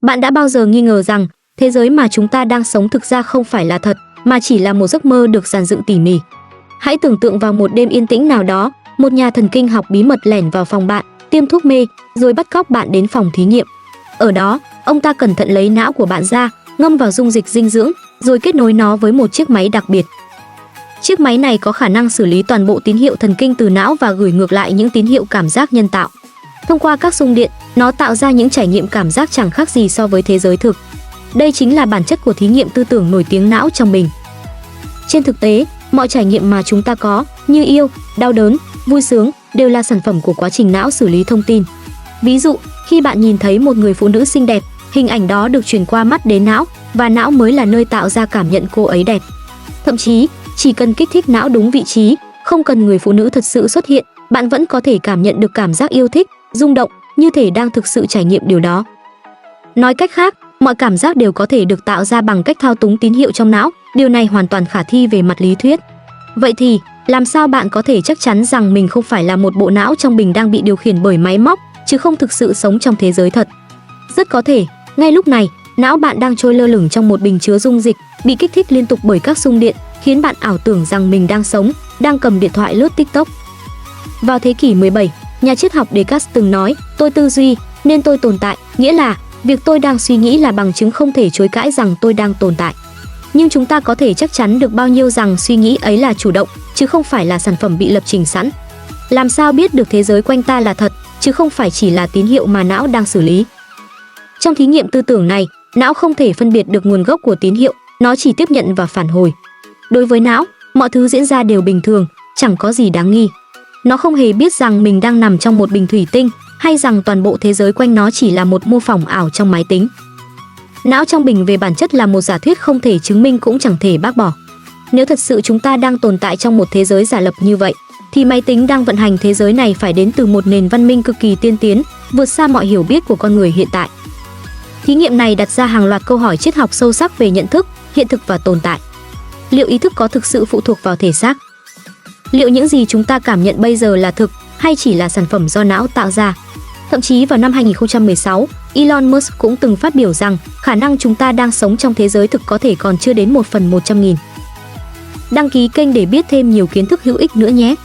Bạn đã bao giờ nghi ngờ rằng thế giới mà chúng ta đang sống thực ra không phải là thật, mà chỉ là một giấc mơ được dàn dựng tỉ mỉ? Hãy tưởng tượng vào một đêm yên tĩnh nào đó, một nhà thần kinh học bí mật lẻn vào phòng bạn, tiêm thuốc mê, rồi bắt cóc bạn đến phòng thí nghiệm. Ở đó, ông ta cẩn thận lấy não của bạn ra, ngâm vào dung dịch dinh dưỡng, rồi kết nối nó với một chiếc máy đặc biệt. Chiếc máy này có khả năng xử lý toàn bộ tín hiệu thần kinh từ não và gửi ngược lại những tín hiệu cảm giác nhân tạo. Thông qua các xung điện, nó tạo ra những trải nghiệm cảm giác chẳng khác gì so với thế giới thực. Đây chính là bản chất của thí nghiệm tư tưởng nổi tiếng não trong mình. Trên thực tế, mọi trải nghiệm mà chúng ta có, như yêu, đau đớn, vui sướng, đều là sản phẩm của quá trình não xử lý thông tin. Ví dụ, khi bạn nhìn thấy một người phụ nữ xinh đẹp, hình ảnh đó được truyền qua mắt đến não, và não mới là nơi tạo ra cảm nhận cô ấy đẹp. Thậm chí, chỉ cần kích thích não đúng vị trí, không cần người phụ nữ thật sự xuất hiện, bạn vẫn có thể cảm nhận được cảm giác yêu thích, rung động, như thể đang thực sự trải nghiệm điều đó. Nói cách khác, mọi cảm giác đều có thể được tạo ra bằng cách thao túng tín hiệu trong não, điều này hoàn toàn khả thi về mặt lý thuyết. Vậy thì, làm sao bạn có thể chắc chắn rằng mình không phải là một bộ não trong bình đang bị điều khiển bởi máy móc, chứ không thực sự sống trong thế giới thật? Rất có thể, ngay lúc này, não bạn đang trôi lơ lửng trong một bình chứa dung dịch, bị kích thích liên tục bởi các xung điện, khiến bạn ảo tưởng rằng mình đang sống, đang cầm điện thoại lướt TikTok. Vào thế kỷ 17, nhà triết học Descartes từng nói, tôi tư duy, nên tôi tồn tại, nghĩa là việc tôi đang suy nghĩ là bằng chứng không thể chối cãi rằng tôi đang tồn tại. Nhưng chúng ta có thể chắc chắn được bao nhiêu rằng suy nghĩ ấy là chủ động, chứ không phải là sản phẩm bị lập trình sẵn? Làm sao biết được thế giới quanh ta là thật, chứ không phải chỉ là tín hiệu mà não đang xử lý? Trong thí nghiệm tư tưởng này, não không thể phân biệt được nguồn gốc của tín hiệu, nó chỉ tiếp nhận và phản hồi. Đối với não, mọi thứ diễn ra đều bình thường, chẳng có gì đáng nghi. Nó không hề biết rằng mình đang nằm trong một bình thủy tinh, hay rằng toàn bộ thế giới quanh nó chỉ là một mô phỏng ảo trong máy tính. Não trong bình về bản chất là một giả thuyết không thể chứng minh cũng chẳng thể bác bỏ. Nếu thật sự chúng ta đang tồn tại trong một thế giới giả lập như vậy, thì máy tính đang vận hành thế giới này phải đến từ một nền văn minh cực kỳ tiên tiến, vượt xa mọi hiểu biết của con người hiện tại. Thí nghiệm này đặt ra hàng loạt câu hỏi triết học sâu sắc về nhận thức, hiện thực và tồn tại. Liệu ý thức có thực sự phụ thuộc vào thể xác? Liệu những gì chúng ta cảm nhận bây giờ là thực, hay chỉ là sản phẩm do não tạo ra? Thậm chí vào năm 2016, Elon Musk cũng từng phát biểu rằng khả năng chúng ta đang sống trong thế giới thực có thể còn chưa đến 1/100.000. Đăng ký kênh để biết thêm nhiều kiến thức hữu ích nữa nhé!